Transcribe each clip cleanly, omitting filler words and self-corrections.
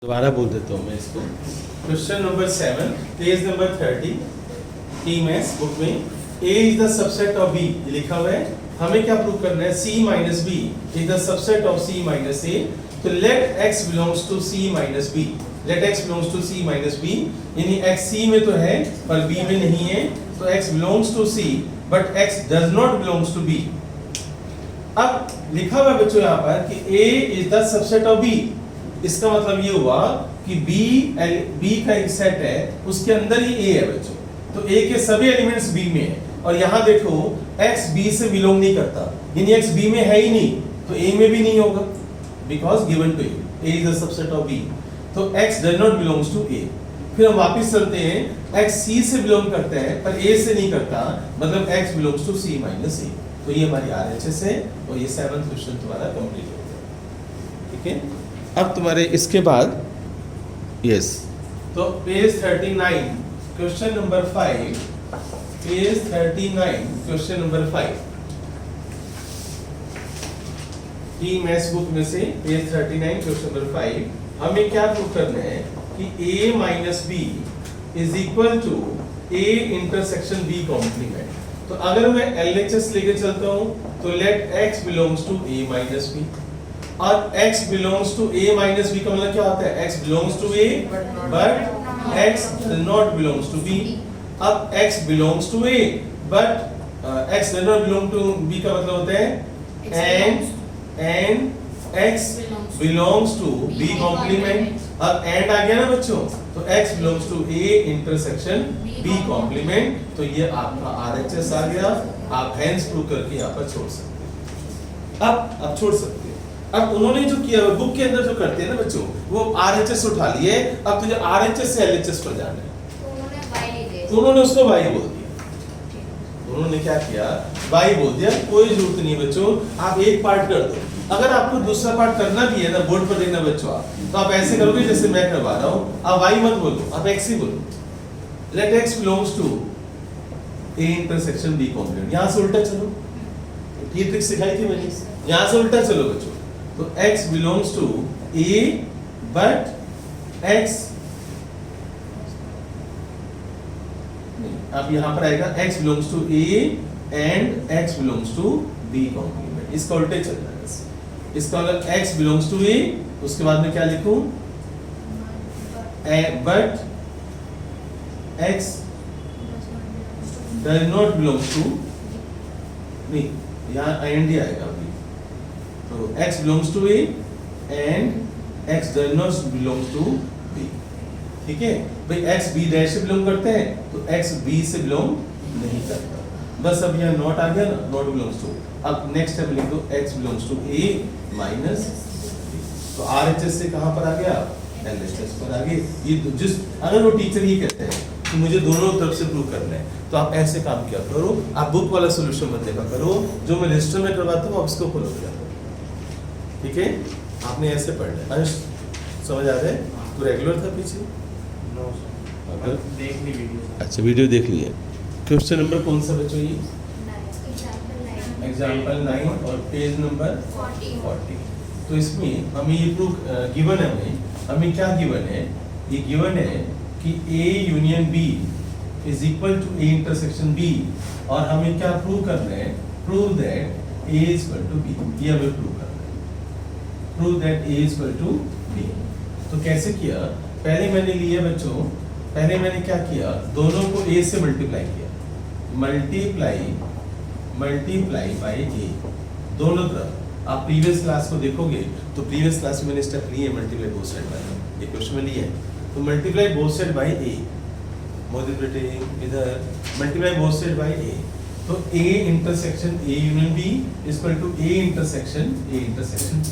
दोबारा बोल देता हूँ मैं इसको। Question number 7 page number 30 T maths book में A is the subset of B लिखा हुआ है। हमें क्या प्रूव करना है? C minus B is the subset of C minus A। तो let X belongs to C minus B, let X belongs to C minus B, यानी X C में तो है पर B में नहीं है, तो X belongs to C but X does not belongs to B। अब लिखा हुआ है बच्चों यहाँ पर कि A is the subset of B, इसका मतलब ये हुआ कि B का एक सेट है, उसके अंदर ही A है बच्चों, तो A के सभी एलिमेंट्स B में है। और यहाँ देखो X B से बिलोंग नहीं करता, यानी X B में है ही नहीं, तो A में भी नहीं होगा, because given to A is the subset of B, तो X does not belongs to A। फिर हम वापस चलते हैं, X C से बिलोंग करता है पर A से नहीं करता, मतलब X belongs to C minus A। तो ये हमारी RHS है और ये 7th क्वेश्चन तुम्हारा कंप्लीट हो गया। ठीक है, अब तुम्हारे इसके बाद यस, तो page 39 question number 5, page 39 question number 5 की मैथ्स बुक में से पेज 39 क्वेश्चन नंबर 5 हमें क्या प्रूव करना है कि A minus B is equal to A intersection B complement. तो अगर मैं LHS लेके चलता हूं तो let X belongs to A minus B, और X belongs to A minus B का मतलब क्या होता है? X belongs to A but X does not belongs to B। अब X belongs to A but X does not belong to B का मतलब होता है and X belongs to B complement। अब and आ गया ना बच्चों, तो X belongs to A intersection B complement, तो ये आपका RHS आ गया। आप hence prove करके यहाँ पर छोड़ सकते हैं। अब छोड़ सकते हैं। अब उन्होंने जो किया बुक के अंदर जो करते हैं ना बच्चों, वो RHS उठा लिए, अब तुझे RHS से LHS पर जाना है, तो उन्होंने उसको y बोल दिया। उन्होंने क्या किया? y बोल दिया। कोई जरूरत नहीं बच्चों, आप एक पार्ट कर दो। अगर आपको दूसरा पार्ट करना भी है ना, बोर्ड पर देखना बच्चों आप, तो आप ऐसे करोगे जैसे मैं करवा रहा हूँ। आप y मत बोलो, आप x ही बोलो। Let x belongs to A intersection B complement. यहाँ से उल्टा चलो, ये ट्रिक सिखाई थी मैंने, यहाँ से उल्टा चलो बच्चों। तो X belongs to A but X, अब यहाँ पर आएगा X belongs to A and X belongs to B complement. इसका उल्टे चल रहा है। इसका मतलब X belongs to A, उसके बाद में क्या लिखूं? but X does not belong to, नहीं यहाँ and ही आएगा अभी, तो X belongs to A and X does not belong to B। ठीक है भाई, X B डैश से बिलोंग करते हैं, तो X B से बिलोंग नहीं करता। बस अब यहाँ नॉट आ गया ना, नॉट बिलोंग्स टू। अब नेक्स्ट स्टेप लिख दो, X belongs to A minus B। तो RHS से कहाँ पर आ गया? LHS पर आ गए। ये जिस अगर वो टीचर ही कहते हैं कि मुझे दोनों तरफ से प्रूव करना है, तो आप ऐसे काम किया करो। आप बुक वाला सोल्यूशन मत देखा करो, जो मैं रजिस्टर में करवाता हूँ आप इसको फॉलो किया करो। ठीक है, आपने ऐसे पढ़ना है। समझ आ रहा है? तो रेगुलर था पीछे? देख ली वीडियो। अच्छा, वीडियो देख लिए। क्वेश्चन नंबर कौन सा बच्चों? ये एग्जाम्पल 9 और पेज नंबर 40। तो इसमें हमें ये प्रूफ गिवन है, हमें क्या गिवन है? ये गिवन है कि A union B is equal to A intersection B, और हमें क्या प्रूव करना है? Prove that A is equal to B। ये हमें प्रूव करना है, prove that A is equal to B। तो कैसे किया? पहले मैंने लिया बच्चों, पहले मैंने क्या किया? दोनों को A से मल्टीप्लाई किया, मल्टीप्लाई बाय A दोनों तरफ। आप प्रीवियस क्लास को देखोगे तो प्रीवियस क्लास में मैंने स्टेप लिए मल्टीप्लाई बोथ साइड बाय, ये क्वेश्चन में लिया है। तो multiply both side by A, multiply इधर multiply both side by A, तो A intersection A union B is equal to A intersection B।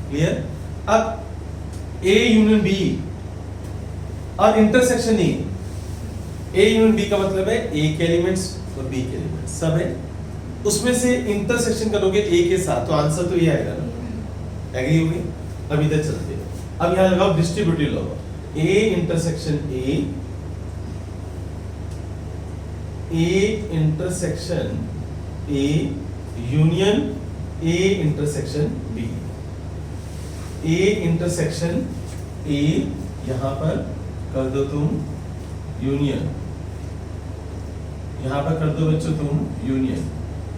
Clear? अब A यूनियन B और intersection A union B का मतलब है A के elements और B के एलिमेंट्स सब है, उसमें से इंटरसेक्शन करोगे A के साथ, तो आंसर तो ये आएगा ना। एग्री होगी? अब इधर चलते हैं। अब यहाँ लगाओ distributive law, A intersection A intersection A union A intersection B, A intersection A यहां पर कर दो तुम यूनियन, यहां पर कर दो बच्चों तुम union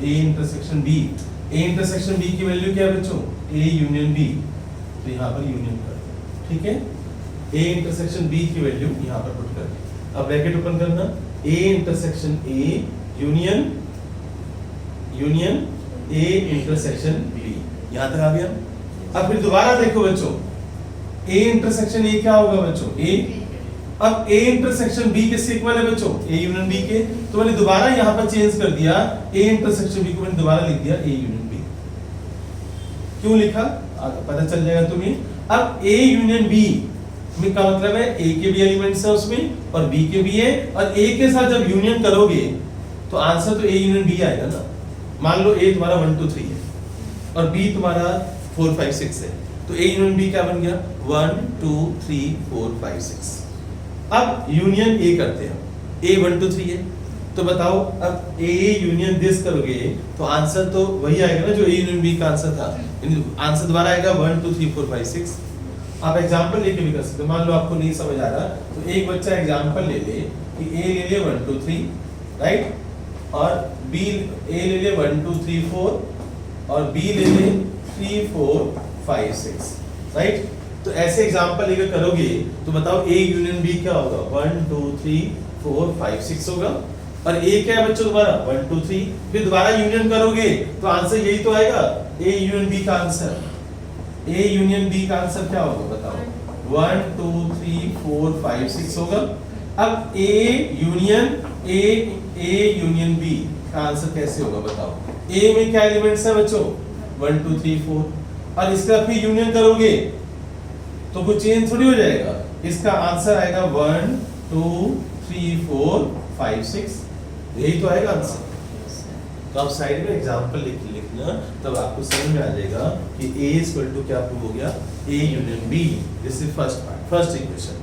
A intersection B. A intersection B की वैल्यू क्या है बच्चों? ए यूनियन बी, तो यहां पर यूनियन कर दो, ठीक है। ए इंटरसेक्शन बी की वैल्यू यहां पर पुट कर दी। अब ब्रैकेट ओपन करना, A intersection A union union A intersection B, यहां तक आ गया। अब फिर दोबारा देखो बच्चों, ए इंटरसेक्शन ए क्या होगा बच्चों? ए। अब ए इंटरसेक्शन बी किसके इक्वल है बच्चों? ए यूनियन बी के। तो मैंने दोबारा यहां पर चेंज कर दिया, ए इंटरसेक्शन बी को मैंने दोबारा लिख दिया ए यूनियन बी। क्यों लिखा पता चल जाएगा तुम्हें। अब ए यूनियन बी में का मतलब है ए के भी एलिमेंट्स है उसमें और बी के भी है, और ए के साथ जब यूनियन करोगे तो आंसर तो ए यूनियन बी आएगा ना। मान लो ए तुम्हारा 1 2 3 है और बी तुम्हारा 4 5 6 है, तो ए यूनियन बी क्या बन गया? 1 2 3 4 5 6। अब यूनियन ए करते हैं, ए 1 2 3 है, तो बताओ अब ए यूनियन दिस करोगे तो आंसर तो वही आएगा ना जो ए यूनियन बी का आंसर था। आंसर दोबारा आएगा 1 2 3 4 5 6। आप एग्जांपल लेके भी कर सकते हो। मान लो आपको नहीं समझ आ रहा तो एक बच्चा एग्जांपल ले ले कि ए ले ले 1 2 3 राइट, और बी ए ले ले 1 2 3 4 और बी ले ले 3 4 5 6 राइट। तो ऐसे एग्जांपल लेकर करोगे तो बताओ ए यूनियन बी क्या होगा? 1 2 3 4 5 6 होगा, और ए क्या है बच्चों दोबारा? 1 2 3। फिर दोबारा यूनियन करोगे तो आंसर यही तो आएगा, ए यूनियन बी का आंसर। ए यूनियन बी का आंसर क्या होगा बताओ? 1 2 3 4 5 6 होगा। अब ए यूनियन बी का आंसर कैसे होगा बताओ? ए में क्या एलिमेंट्स है बच्चों? 1 2 3 4, और इसका फिर यूनियन करोगे तो कुछ चेंज थोड़ी हो जाएगा। इसका आंसर आएगा 1 2 3 4 5 6, यही तो आएगा आंसर। तो आप साइड में एग्जांपल लिखना, तब आपको समझ में आ जाएगा कि A इक्वल टू क्या प्रूव हो गया? A union B। This is first part, first equation.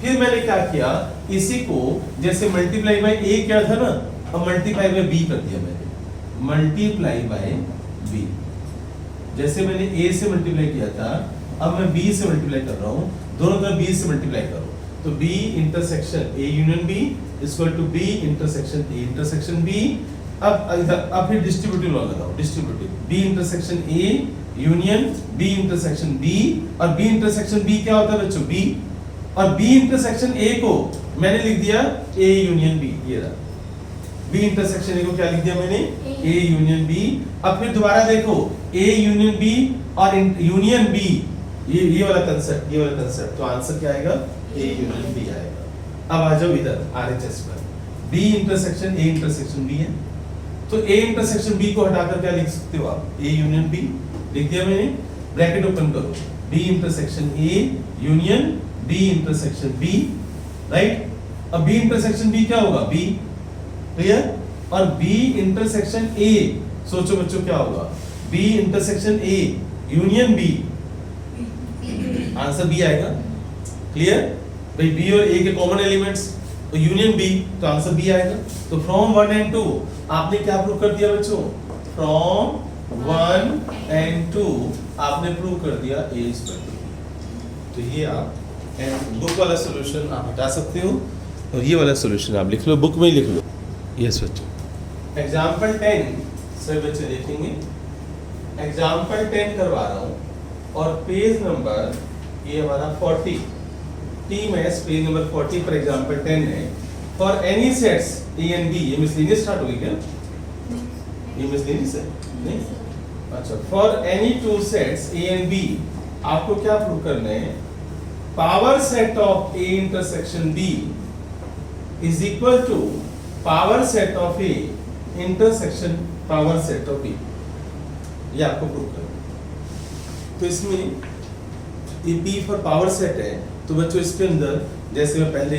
फिर मैंने क्या किया, इसी को जैसे मल्टीप्लाई बाय A क्या था ना, अब मल्टीप्लाई बाय B कर दिया मैंने। मल्टीप्लाई बाय B, जैसे मैंने A से मल्टीप्लाई किया था अब मैं B से मल्टीप्लाई कर रहा हूँ, दोनों तरफ B से मल्टीप्लाई करो तो B intersection A union B equal to B intersection A intersection B। अब फिर डिस्ट्रीब्यूटिव लॉ लगाओ, distributive B intersection A union B intersection B, और B इंटरसेक्शन B क्या होता है बच्चों? B, और B इंटरसेक्शन A को मैंने लिख दिया A यूनियन B। ये रहा B इंटरसेक्शन A को क्या लिख दिया मैंने? A union B। अब फिर दोबारा देखो A यूनियन B और यूनियन B, ये वाला कंसेप्ट, तो आंसर क्या आएगा? A यूनियन B आएगा। अब आ जाओ इधर RHS पर, B intersection A intersection B है, तो A इंटरसेक्शन B को हटाकर क्या लिख सकते हो आप? A यूनियन B लिख दिया मैंने। ब्रैकेट ओपन करो, B intersection A union B intersection B right. अब B इंटरसेक्शन B क्या होगा? B, clear. और B इंटरसेक्शन A, सोचो बच्चों क्या होगा? B intersection A union B, answer B आएगा, क्लियर। भाई B और A के कॉमन एलिमेंट्स तो यूनियन B, तो आंसर B आएगा। तो फ्रॉम 1 and 2 आपने क्या प्रूव कर दिया बच्चों? फ्रॉम 1 and 2 आपने प्रूव कर दिया A is equal to B। तो ये आप बुक वाला सॉल्यूशन आप हटा सकते हो और ये वाला सॉल्यूशन आप लिख लो, बुक में ही लिख लो। यस बच्चों, एग्जांपल 10 सभी बच्चे देखेंगे। एग्जांपल 10 करवा रहा हूँ और पेज नंबर ये हमारा 40 TMS पेज नंबर 40 पर एग्जांपल 10 है। For any sets A and B, ये मिसलेनियस स्टार्ट होगी क्या? ये मिसलेनियस है नहीं? अच्छा, for any two sets A and B आपको क्या प्रूव करना है? Power set of A intersection B is equal to power set of A intersection power set of B, ये आपको प्रूव करना है। तो इसमें ये P फॉर पावर सेट है, तो बच्चों इसके अंदर जैसे मैं पहले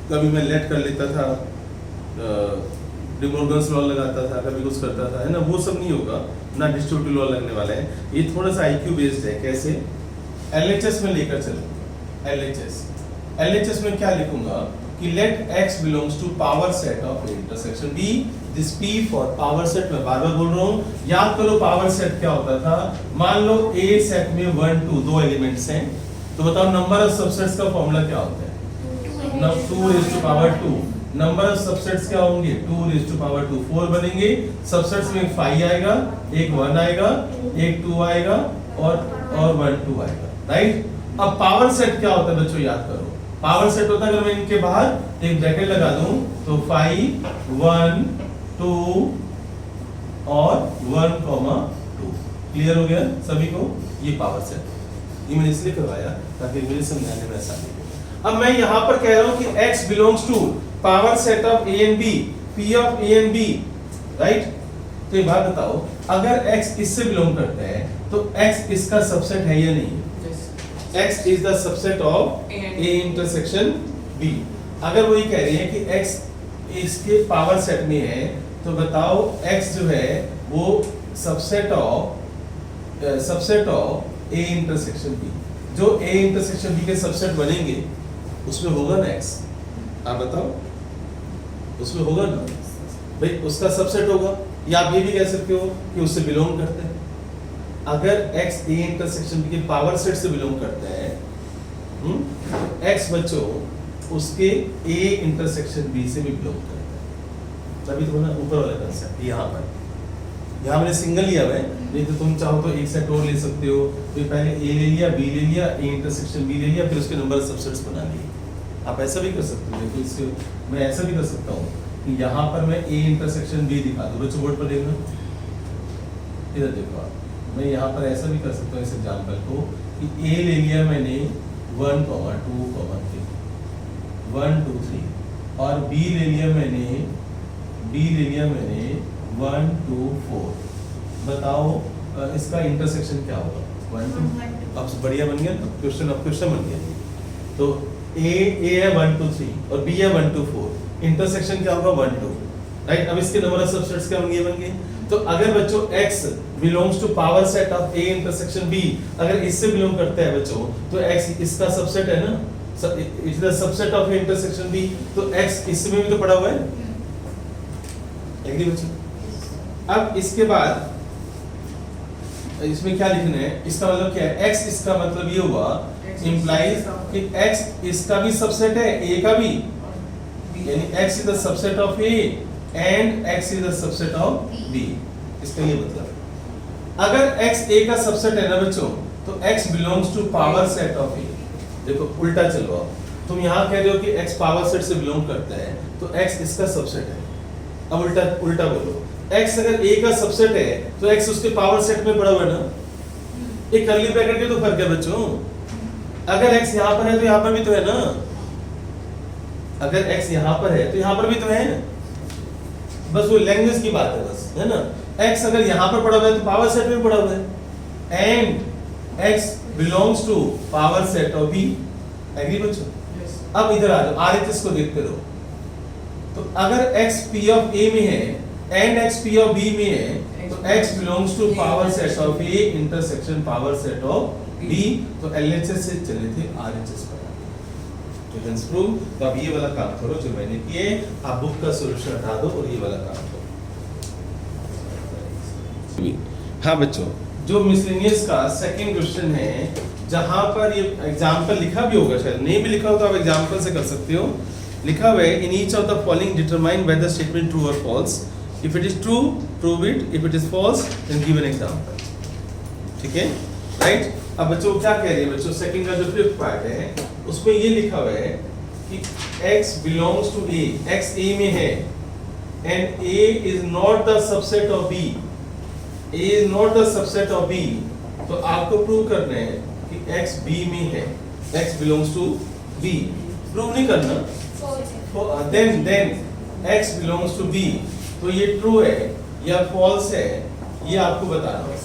कभी मैं लेट कर लेता था, डिमोर्गन्स लॉ लगाता था, कभी कुछ करता था, है ना, वो सब नहीं होगा ना, डिस्ट्रीब्यूटिव लॉ लगने वाला है। ये थोड़ा सा IQ बेस्ड है। कैसे? LHS में लेकर चलो। LHS में क्या लिखूंगा कि let X belongs to power set of intersection B, this P for power set. मैं बार बार बोल रहा हूँ, याद करो पावर सेट क्या होता था। मान लो A सेट में 1 2 दो एलिमेंट्स हैं, तो बताओ नंबर ऑफ सबसेट्स का फॉर्मूला क्या होता है? 2 raise to power 2। Number of subsets क्या होंगे? 2 रेज़ टू पावर 2, 4 बनेंगे। सबसेट्स में एक 5 आएगा, एक 1 आएगा, एक 2 आएगा और 1 2 आएगा, राइट। अब पावर सेट क्या होता है बच्चों, याद करो। पावर सेट होता है, अगर मैं इनके बाहर एक ब्रैकेट लगा दूं तो 5 1 2 और 1 2। क्लियर हो गया सभी को? ये पावर सेट ये मैंने इसलिए करवाया ताकि मुझे समझाने में आसानी हो। अब मैं यहाँ पर कह रहा हूँ कि x belongs to power set of a and b, p of a and b, right. तो ये बात बताओ, अगर x इससे बिलोंग करता है तो x इसका सबसेट है या नहीं? x is the subset of a intersection b। अगर वो ये कह रही है कि x इसके पावर सेट में है तो बताओ x जो है वो subset of a intersection b, जो a इंटरसेक्शन b के सबसेट बनेंगे उसमें होगा ना x। आप बताओ, उसमें होगा ना भाई, उसका सबसेट होगा। या आप ये भी कह सकते हो कि उससे बिलोंग करते हैं। अगर x a इंटरसेक्शन b के पावर सेट से बिलोंग करता है, x बच्चों उसके a इंटरसेक्शन b से भी बिलोंग करता है। तभी तो ना ऊपर वाला कंसेप्ट यहाँ मैंने सिंगल लिया है, नहीं तो तुम चाहो तो एक सेट और ले सकते हो। तो पहले a ले लिया, b ले लिया, a इंटरसेक्शन b ले लिया, फिर उसके नंबर सबसेट्स बना लिए। आप ऐसा भी कर सकते हो। देखो इससे मैं ऐसा भी कर सकता हूँ कि यहाँ पर मैं a इंटरसेक्शन b दिखा दूँ। बच्चों बोर्ड पर देखना, इधर देखो आप, मैं यहाँ पर ऐसा भी कर सकता हूँ इस एग्जाम्पल को कि a ले लिया मैंने 1 2 3 1 2 3 और b ले लिया मैंने 1 2 4। बताओ इसका इंटरसेक्शन क्या होगा? 1 2। अब बढ़िया बन गया ना क्वेश्चन, अब क्वेश्चन बन गया। तो a है 1 2 3 और b है 1 2 4, इंटरसेक्शन क्या होगा? 1 2, राइट। अब इसके नंबर ऑफ सबसेट्स क्या बन गए? तो अगर बच्चों x belongs to power set of a intersection b, अगर इससे बिलोंग करता है बच्चों तो x इसका सबसेट है ना, it is the subset of a intersection b, तो x इसमें भी तो पड़ा हुआ है। एग्री बच्चों? अब इसके बाद इसमें क्या लिखना है? इसका मतलब क्या है? x इसका मतलब ये हुआ इंप्लाइज कि x इसका भी सबसेट है a का भी, यानी x is the subset of a and x is the subset of b। इसका ये मतलब अगर x a का सबसेट है ना बच्चों तो x belongs to power set of a। देखो उल्टा चलो, तुम यहाँ कह रहे हो कि x पावर सेट से बिलोंग करता है तो x इसका सबसेट है। अब उल्टा बोलो, x अगर a का सबसेट है तो x उसके पावर सेट में पड़ा हुआ है ना। एक कर्ली ब्रैकेट के तो फर्क है बच्चों। अगर x यहाँ पर है तो यहाँ पर भी तो है ना, अगर x यहाँ पर है तो यहाँ पर भी तो है। बस वो लैंग्वेज की बात है, बस है ना। x अगर यहाँ पर पड़ा हुआ है तो पावर सेट में पड़ा हुआ है and x belongs to power set of b। Agree बच्चों? अब इधर आ जाओ, RHS को देखते रहो। तो अगर x p ऑफ a में है and x p of b में है तो x belongs to power set of a intersection power set of b। तो LHS से चले थे RHS पर। तो हेंस प्रूव। तो अब ये वाला काम करो जो मैंने किए, आप बुक का सॉल्यूशन हटा दो और ये वाला काम करो। हाँ बच्चों, जो मिसलेनियस का सेकंड क्वेश्चन है, जहां पर ये एग्जांपल लिखा भी होगा, शायद नहीं भी लिखा हो तो आप एग्जांपल से कर सकते हो। लिखा हुआ है in each of the following determine whether statement true और false. If it is true prove it, if it is false then give an example. ठीक है, राइट। अब बच्चों क्या कह रही है बच्चों, सेकंड का जो फिफ्थ पार्ट है उसमें ये लिखा हुआ है कि x belongs to a, x a में है and a is not the subset of b, a is not the subset of b। तो आपको प्रूव करना है कि x b में है, x belongs to b। Prove नहीं करना, then x belongs to b। तो ये ट्रू है या फॉल्स है ये आपको बताना है।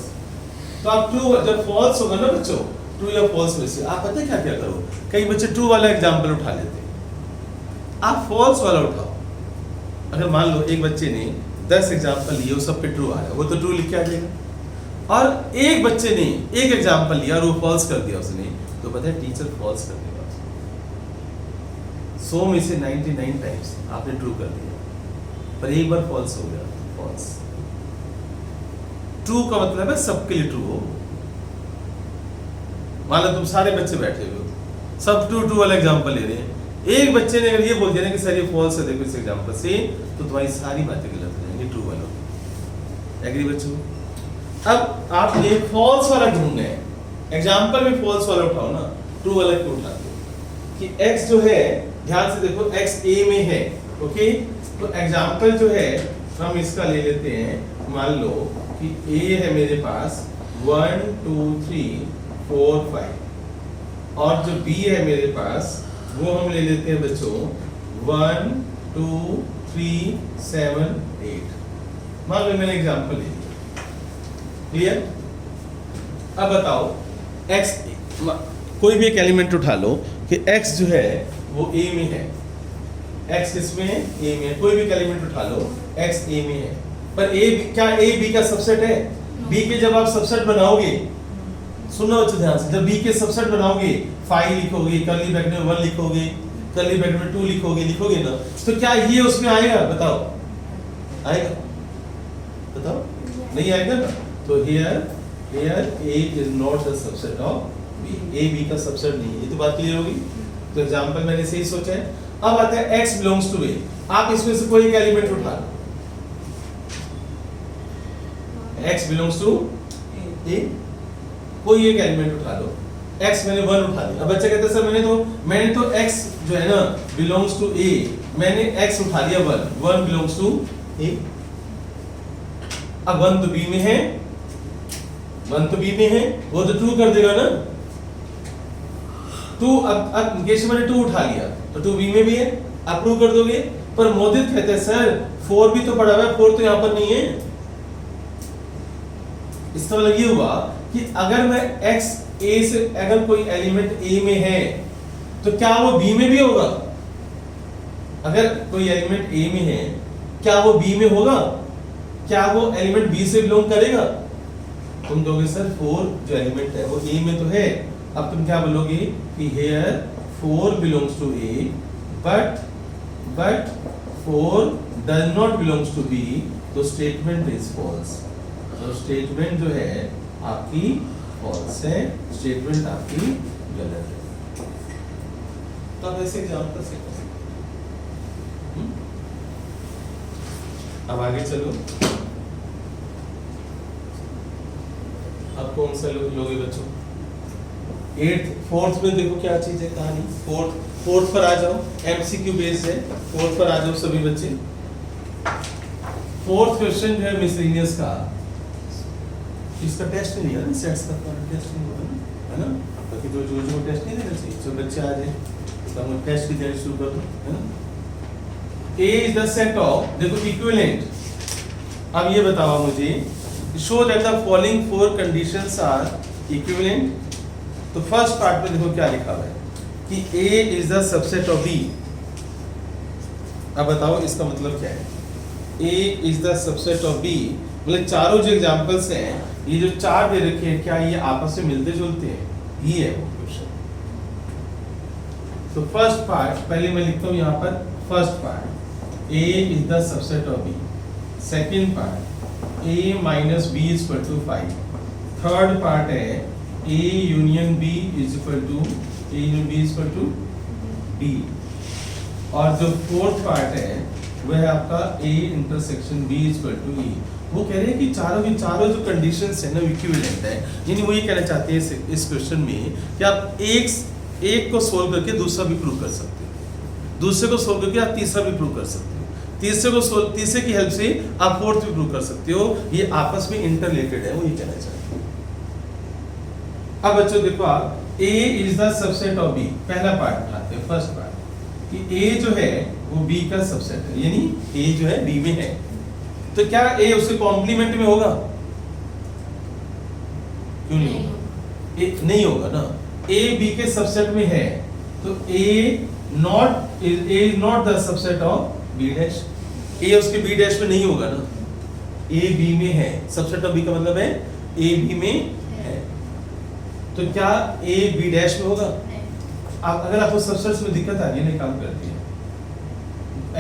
तो आप ट्रू, जब फॉल्स होगा ना बच्चों, ट्रू या फॉल्स में से आप पता है क्या क्या करो, कई बच्चे ट्रू वाला एग्जांपल उठा लेते हैं, आप फॉल्स वाला उठाओ। अगर मान लो एक बच्चे ने 10 एग्जांपल लिए, वो सब पे ट्रू आ रहा है, वो तो ट्रू लिख के आ जाएगा। और एक बच्चे ने एक एग्जांपल लिया और वो फॉल्स कर दिया उसने, तो पता है टीचर फॉल्स कर देगा। 100 में से 99 टाइम्स आपने ट्रू कर दिया पर एक बार फॉल्स हो गया, फॉल्स। ट्रू का मतलब है सबके लिए ट्रू हो। मान लो तुम सारे बच्चे बैठे हुए हो, सब टू वाला एग्जांपल ले रहे हैं। एक बच्चे ने अगर ये बोल दिया ना कि सर ये फॉल्स है, देखो इस एग्जांपल से, तो तुम्हारी सारी बातें गलत हो जाएंगी, ट्रू वाला। एग्री बच्चों? अब आप ये फॉल्स वाला ढूंढना है, एग्जांपल में फॉल्स वाला उठाओ ना, ट्रू वाला क्यों उठाते हो? कि x जो है, ध्यान से देखो, x a में है, ओके? तो एग्जांपल जो है हम इसका ले लेते हैं, मान लो कि a है मेरे पास 1 2 3 4 5, और जो b है मेरे पास वो हम ले लेते हैं बच्चों 1 2 3 7 8। मान लो मैंने एग्जांपल ले लिया, क्लियर? अब बताओ x, कोई भी एक एलिमेंट उठा लो कि x जो है वो a में है, x किसमें है? a में है। कोई भी एलिमेंट उठा लो x a में है, पर a क्या a b का सबसेट है? b के जब आप सबसेट बनाओगे, सुनो अच्छे ध्यान से, जब b के सबसेट बनाओगे 5 लिखोगे, कर्ली ब्रैकेट में 1 लिखोगे, कर्ली ब्रैकेट में 2 लिखोगे ना, तो क्या ये उसमें आएगा? बताओ, आएगा? बताओ, नहीं आएगा ना? तो here a is not the subset of b, a b का सबसेट नहीं है। ये तो बात क्लियर होगी? तो एग्जांपल मैंने सही सोचा है। अब आता है x belongs to a, आप इसमें से कोई एक एलिमेंट उठा लो, x belongs to a, कोई एक एलिमेंट उठा लो, x मैंने 1 उठा लिया। अब बच्चा कहता है सर मैंने तो x जो है ना belongs to a, मैंने x उठा लिया 1 belongs to a। अब 1 तो b में है, 1 तो b में है, वो तो 2 कर देगा ना 2। अब केस मैंने 2 उठा लिया तो 2 b में भी है, आप प्रूव कर दोगे। पर मोदित कहते हैं सर 4 भी तो पड़ा हुआ है, 4 तो यहाँ पर नहीं है। इसका मतलब ये हुआ कि अगर मैं x a से, अगर कोई एलिमेंट a में है तो क्या वो b में भी होगा? अगर कोई एलिमेंट a में है क्या वो b में होगा? क्या वो एलिमेंट b से बिलोंग करेगा? तुम कहोगे सर 4 जो एलिमेंट है वो a में तो है। अब तुम क्या बोलोगे कि here 4 belongs to a but 4 does not belongs to b, तो स्टेटमेंट इज फॉल्स। तो स्टेटमेंट जो है आपकी फॉल्स है, स्टेटमेंट आपकी गलत है। तो अब ऐसे एग्जांपल से अब आगे चलो। अब कौन सा लोगे बच्चों? 4th में देखो क्या चीज है कहानी। 4th पर आ जाओ, एमसीक्यू बेस्ड है, 4th पर आ जाओ सभी बच्चे। 4th क्वेश्चन जो है मिसलेनियस का, इसका टेस्ट नहीं है ना, सेट्स का टेस्ट नहीं होगा है ना, बाकी जो टेस्ट नहीं देना चाहिए, जो बच्चे आ जाए तो हम टेस्ट की तैयारी शुरू कर दो, है ना। A is the set of, देखो इक्विवेलेंट। अब ये बताओ मुझे, show that the following 4 conditions are equivalent. तो फर्स्ट पार्ट में देखो क्या लिखा हुआ है कि A is the subset of B। अब बताओ इसका मतलब क्या है? A is the subset of B, मतलब चारों जो एग्जांपल्स हैं, ये जो 4 दे रखे हैं, क्या ये आपस में मिलते जुलते हैं? ये है वो क्वेश्चन। तो फर्स्ट पार्ट पहले मैं लिखता हूं यहाँ पर, first part A is the subset of B। Second part A minus B is equal to 5। Third part है A union B is equal to B। और जो फोर्थ पार्ट है वह है आपका A intersection B is equal to E। वो कह रहे हैं कि चारों जो कंडीशंस है ना इक्विवेलेंट है, यानी वो ये कहना चाहते हैं इस क्वेश्चन में कि आप एक को सोल्व करके दूसरा भी प्रूव कर सकते हो, दूसरे को सोल्व करके आप तीसरा भी प्रूव कर सकते हो, तीसरे की हेल्प से आप फोर्थ भी प्रूव कर सकते हो। ये आपस में इंटररिलेटेड है, वो ये कहना चाहते हैं। अब बच्चों देखो आप, A is the subset of B, पहला पार्ट उठाते हैं, फर्स्ट पार्ट कि A जो है वो B का सबसेट है, यानी A जो है B में है, तो क्या A उसके कॉम्प्लीमेंट में होगा? क्यों नहीं होगा? नहीं होगा ना। A B के सबसेट में है तो A is not the subset of B dash। A उसके B dash में नहीं होगा ना, A B में है, सबसेट ऑफ B का मतलब है A B में है, तो क्या A B dash में होगा? आप अगर आपको सबसेट्स में दिक्कत आ रही है ना, काम करती है,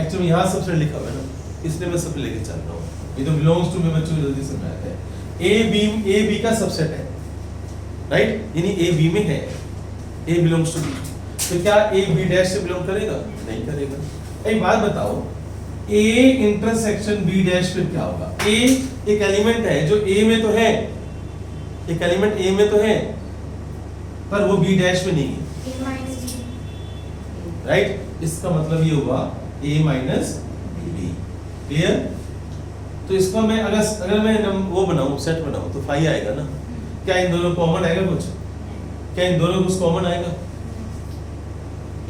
एक्चुअली यहाँ सबसेट लिखा हुआ है ना, इसलिए मैं सब लेके चल रहा हूँ, ये तो बिलोंग्स टू में बच्चों को जल्दी समझ आता है। A B का सबसेट है, राइट, यानी A B में है, A बिलोंग्स टू B। तो क्या ए बी डैश से बिलोंग करेगा? नहीं करेगा। एक बात बताओ, ए इंटरसेक्शन बी डैश फिर क्या होगा? ए एक एलिमेंट है जो ए में तो है, एक एलिमेंट ए में तो है पर वो बी डैश में नहीं है, राइट? इसका मतलब ये हुआ a माइनस बी। क्लियर? तो इसको मैं अगर मैं वो बनाऊं, सेट बनाऊं तो फाई आएगा ना? क्या इन दोनों कॉमन आएगा कुछ? क्या इन दोनों कुछ कॉमन आएगा?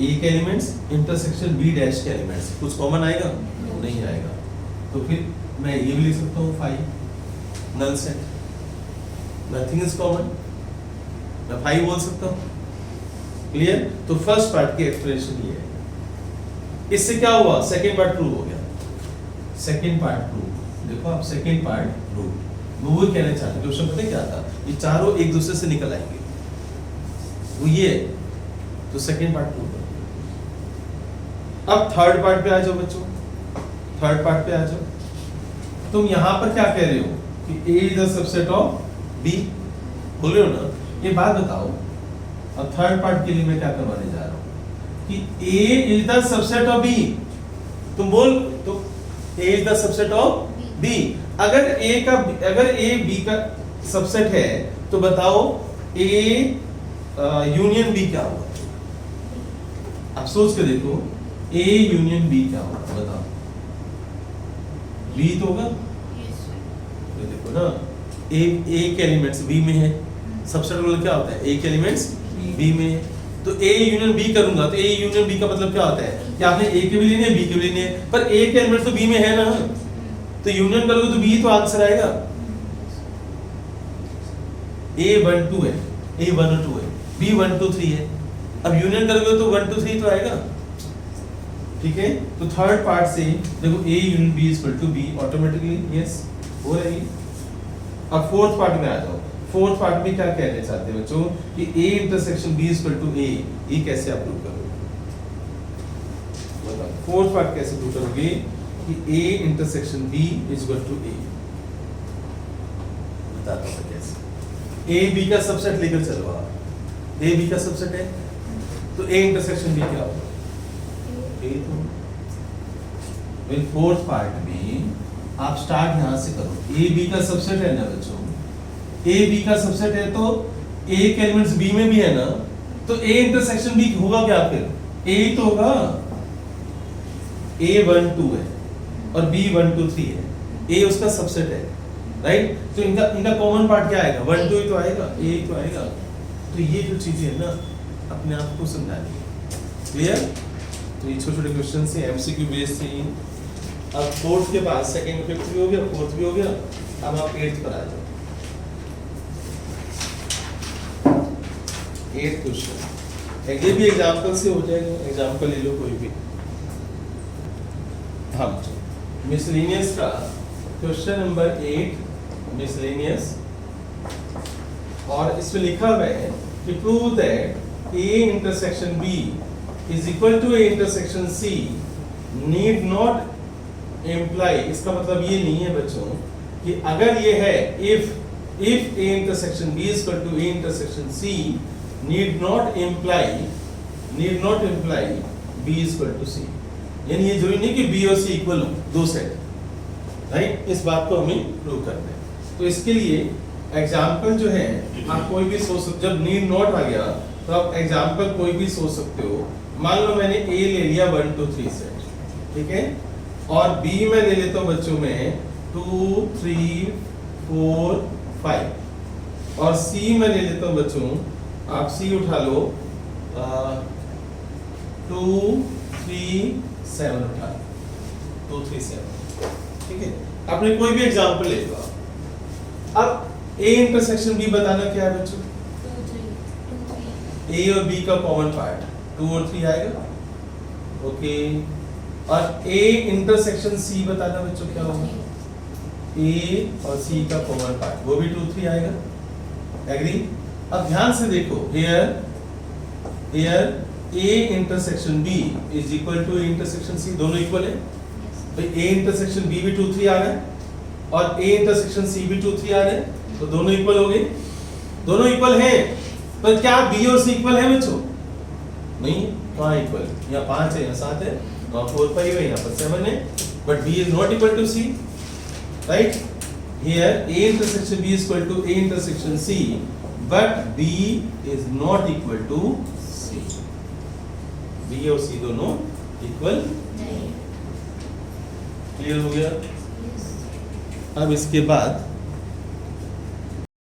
ए के एलिमेंट्स इंटरसेक्शन बी डैश के एलिमेंट्स, कुछ कॉमन आएगा? नहीं आएगा। तो फिर मैं ये भी लिख सकता हूँ phi null set, nothing is common, मैं फाई बोल सकता हूँ। क्लियर? तो फर्स्ट पार्ट की एक्सप्लेनेशन ये है। इससे क्या हुआ? सेकेंड पार्ट प्रूव हो गया। सेकेंड पार्ट प्रूव, देखो आप, सेकेंड पार्ट प्रूव। वो कहना चाहते क्वेश्चन पता क्या था? ये चारों एक दूसरे से निकल आएंगे, वो ये है। तो सेकेंड पार्ट प्रूव। अब थर्ड पार्ट पे आ जाओ बच्चों, थर्ड पार्ट पे आ जाओ। तुम यहां पर क्या कह रहे हो कि A is the subset of B, बोल रहे हो ना? ये बात बताओ। अब थर्ड पार्ट के लिए मैं क्या करवाने जा रहा हूं कि A is the subset of B। तुम बोल तो A is the subset of B। अगर A B का सबसेट है तो बताओ A यूनियन B क्या होगा? आप सोच के देखो, A यूनियन B क्या होगा? बताओ। B तो होगा। तो देखो ना, A के एलिमेंट्स B में है, सबसेट मतलब क्या होता है? A के एलिमेंट्स B में है, तो A यूनियन B करूंगा तो A यूनियन B का मतलब क्या होता है कि आपने A के भी लेने हैं, B के भी लेने हैं, पर A के एलिमेंट्स तो B में है ना, तो यूनियन करोगे तो B तो आंसर आएगा। A12 है, A12 है, B123 है, अब यूनियन करोगे तो 123 तो आएगा। ठीक है? तो थर्ड पार्ट से देखो A union B equal to B automatically yes हो रही है। अब फोर्थ पार्ट में आ जाओ। फोर्थ पार्ट में क्या कहने चाहते हैं बच्चों कि A intersection B equal to A, ये कैसे आप प्रूव करोगे? बताओ फोर्थ पार्ट कैसे प्रूव करोगे कि A intersection B equal to A? बताता हूं कैसे। A B का सबसेट लेकर चलो आप, A B का सबसेट है तो A इंटरसेक्शन B क्या होगा? A तो फोर्थ पार्ट में आप स्टार्ट यहां से करो। A B का सबसेट है ना बच्चों, A B का सबसेट है तो A के एलिमेंट्स B में भी है ना, तो A इंटरसेक्शन B होगा क्या? फिर A तो होगा। A12 है और B123 है, A उसका सबसेट है, राइट? तो इनका कॉमन पार्ट क्या आएगा? 1 2 ही तो आएगा, A ही तो आएगा। तो ये जो चीजें है ना, अपने आप को समझानी है। क्लियर? तो ये छोटे छोटे क्वेश्चन से एमसीक्यू बेस्ड से। अब फोर्थ के बाद सेकंड फिफ्थ भी हो गया, फोर्थ भी हो गया, अब आप एट्थ पर आ जाओ। एट्थ क्वेश्चन, ये भी एग्जांपल से हो जाएगा, एग्जांपल ले लो कोई भी। हम मिसलेनियस का क्वेश्चन नंबर 8 मिसलेनियस, और इसमें लिखा हुआ है कि prove that A intersection B is equal to A intersection C need not imply. इसका मतलब ये नहीं है बच्चों कि अगर ये है if A intersection B is equal to A intersection C need not imply B is equal to C। यानी ये जरूरी नहीं कि B और C इक्वल हो, दो सेट, राइट? इस बात को हमें प्रूव करना है। तो इसके लिए एग्जाम्पल जो है आप कोई भी सोच सकते, जब नीड नॉट आ गया तो आप एग्जाम्पल कोई भी सोच सकते हो। मान लो मैंने A ले लिया 1 2 3 सेट, ठीक है, और B में ले लेता हूँ बच्चों में 2 3 4 5, और C में ले लेता हूँ बच्चों, आप C उठा लो 2 3 7 उठा लो, 2 3 7, ठीक है? आपने कोई भी एग्जाम्पल ले लो। अब A इंटरसेक्शन B बताना क्या है बच्चों? 2 3 A और B का कॉमन पार्ट 2 और 3 आएगा, ओके। और A इंटरसेक्शन C बताना बच्चों क्या होगा? A और C का कॉमन पार्ट वो भी 2 3 आएगा, एग्री? अब ध्यान से देखो, here A intersection B is equal to A intersection C, दोनों इक्वल है। तो A इंटरसेक्शन B भी 2 3 आ रहा है और A इंटरसेक्शन C भी 2 3 आ रहे हैं, तो दोनों इक्वल हो गए। दोनों इक्वल हैं, पर क्या B और C इक्वल है बच्चों? नहीं, कहाँ इक्वल? यहाँ 5 है, यहाँ 7 है, यहाँ 4 5 है, यहाँ पर 7 है, but B is not equal to C, right? Here A intersection B is equal to A intersection C, but B is not equal to C. B और C दोनों इक्वल नहीं। क्लियर हो गया? अब इसके बाद